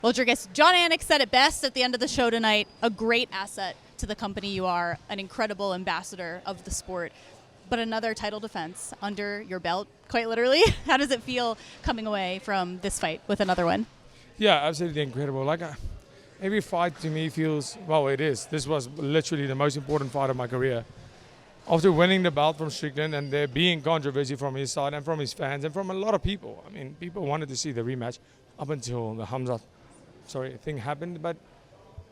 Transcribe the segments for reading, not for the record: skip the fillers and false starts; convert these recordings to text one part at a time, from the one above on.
Well, Dricus, John Anik said it best at the end of the show tonight. A great asset to the company you are, an incredible ambassador of the sport. But another title defense under your belt, quite literally. How does it feel coming away from this fight with another one? Yeah, absolutely incredible. Every fight to me feels, well, it is. This was literally the most important fight of my career. After winning the belt from Strickland and there being controversy from his side and from his fans and from a lot of people. I mean, people wanted to see the rematch up until the Hamzat thing happened.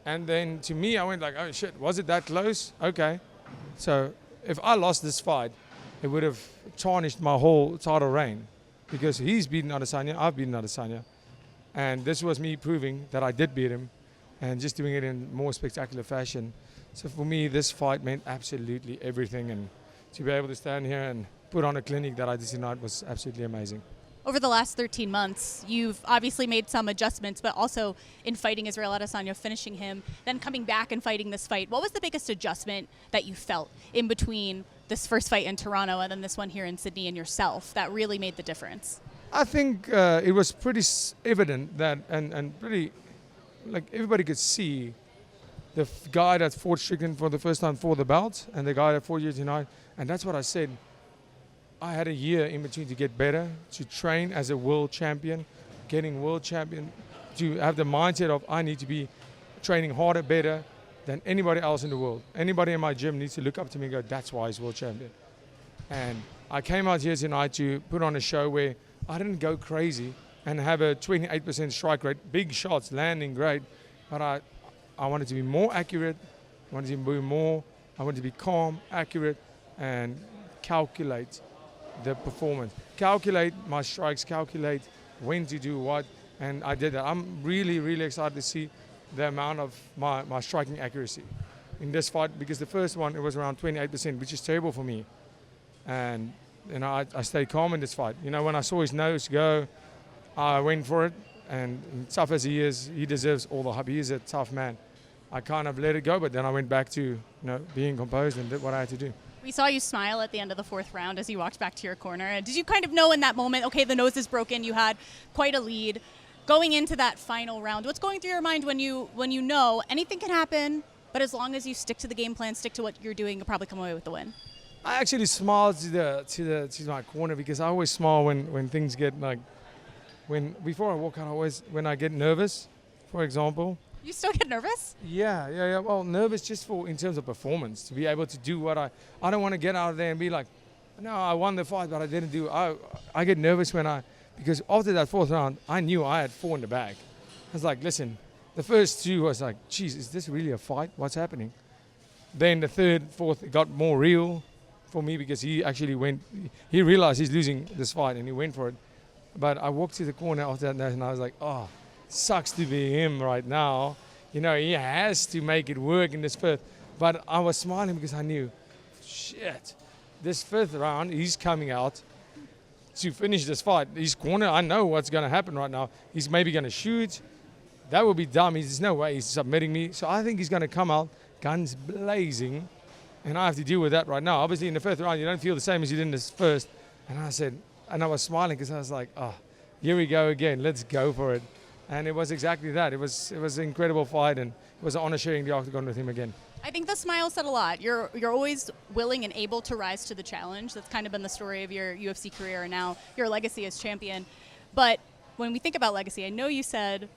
And then to me, I went like, oh shit, was it that close? Okay. So if I lost this fight, it would have tarnished my whole title reign because he's beaten Adesanya, I've beaten Adesanya. And this was me proving that I did beat him and just doing it in more spectacular fashion. So for me, this fight meant absolutely everything. And to be able to stand here and put on a clinic that I did tonight was absolutely amazing. Over the last 13 months, you've obviously made some adjustments, but also in fighting Israel Adesanya, finishing him, then coming back and fighting this fight. What was the biggest adjustment that you felt in between this first fight in Toronto and then this one here in Sydney and yourself that really made the difference? I think it was pretty evident that, and pretty, like everybody could see the guy that fought Strickland for the first time for the belt and the guy that fought you tonight. And that's what I said. I had a year in between to get better, to train as a world champion, getting world champion, to have the mindset of I need to be training harder, better than anybody else in the world. Anybody in my gym needs to look up to me and go, that's why he's world champion. And I came out here tonight to put on a show where I didn't go crazy and have a 28% strike rate, big shots, landing great, but I wanted to be more accurate, I wanted to be calm, accurate, and calculate the performance. Calculate my strikes, calculate when to do what, and I did that. I'm really, really excited to see the amount of my striking accuracy in this fight because the first one, it was around 28%, which is terrible for me. And I stayed calm in this fight. When I saw his nose go, I went for it, and tough as he is, he deserves all the hype. He is a tough man. I kind of let it go, but then I went back to being composed and did what I had to do. We saw you smile at the end of the fourth round as you walked back to your corner. Did you kind of know in that moment, okay, the nose is broken, you had quite a lead. Going into that final round, what's going through your mind when you know anything can happen, but as long as you stick to the game plan, stick to what you're doing, you'll probably come away with the win? I actually smiled to my corner because I always smile when things get before I walk out, when I get nervous, for example. You still get nervous? Yeah. Well, nervous just in terms of performance, to be able to do what I don't want to get out of there and be like, no, I won the fight, but I didn't do. I get nervous because after that fourth round, I knew I had 4 in the bag. I was like, listen, the first 2 was like, geez, is this really a fight? What's happening? Then the third, fourth, it got more real for me because he actually he realized he's losing this fight and he went for it. But I walked to the corner after that and I was like, oh, sucks to be him right now. He has to make it work in this fifth. But I was smiling because I knew, shit, this fifth round, he's coming out to finish this fight. His corner, I know what's going to happen right now. He's maybe going to shoot. That would be dumb. There's no way he's submitting me. So I think he's going to come out guns blazing. And I have to deal with that right now. Obviously, in the fifth round, you don't feel the same as you did in this first. And I was smiling because I was like, oh, here we go again. Let's go for it. And it was exactly that. It was an incredible fight, and it was an honor sharing the octagon with him again. I think the smile said a lot. You're always willing and able to rise to the challenge. That's kind of been the story of your UFC career and now your legacy as champion. But when we think about legacy, I know you said,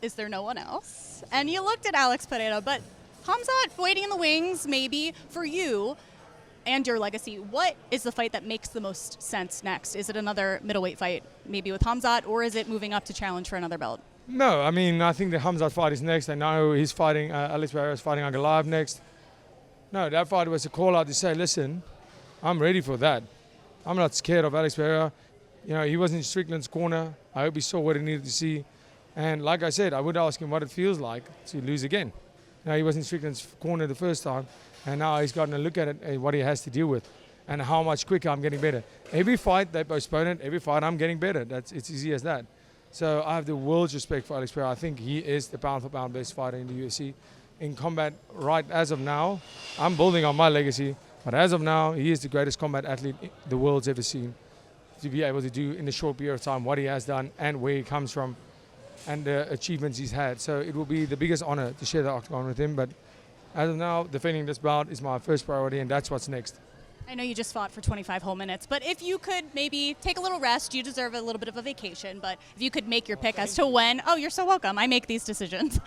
is there no one else? And you looked at Alex Pereira, but Hamzat waiting in the wings, maybe, for you and your legacy. What is the fight that makes the most sense next? Is it another middleweight fight, maybe with Hamzat, or is it moving up to challenge for another belt? No, I mean, I think the Hamzat fight is next. I know he's fighting, Alex Pereira is fighting Ankalaev next. No, that fight was a call out to say, listen, I'm ready for that. I'm not scared of Alex Pereira. He was in Strickland's corner. I hope he saw what he needed to see. And like I said, I would ask him what it feels like to lose again. He was in Strickland's corner the first time, and now he's gotten a look at it, what he has to deal with, and how much quicker I'm getting better. Every fight they postpone it, every fight I'm getting better. It's easy as that. So I have the world's respect for Alex Pereira. I think he is the pound-for-pound best fighter in the UFC. In combat, right as of now, I'm building on my legacy, but as of now, he is the greatest combat athlete the world's ever seen. To be able to do in a short period of time what he has done and where he comes from and the achievements he's had. So it will be the biggest honor to share the octagon with him. But as of now, defending this bout is my first priority, and that's what's next. I know you just fought for 25 whole minutes, but if you could maybe take a little rest, you deserve a little bit of a vacation, but if you could make your pick as to when, oh, you're so welcome, I make these decisions.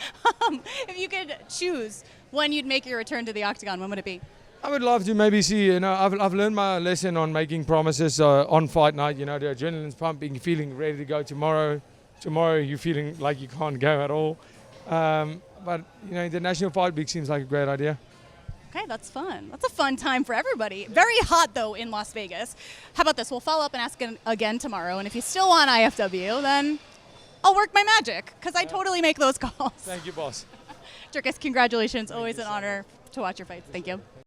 If you could choose when you'd make your return to the octagon, when would it be? I would love to maybe see, I've learned my lesson on making promises on fight night. The adrenaline's pumping, feeling ready to go tomorrow. Tomorrow you're feeling like you can't go at all. But, the National Fight Week seems like a great idea. Okay, that's fun. That's a fun time for everybody. Very hot, though, in Las Vegas. How about this? We'll follow up and ask again tomorrow, and if you still want IFW, then I'll work my magic, because I totally make those calls. Thank you, boss. Dricus, congratulations. Always an honor to watch your fights. Thank you.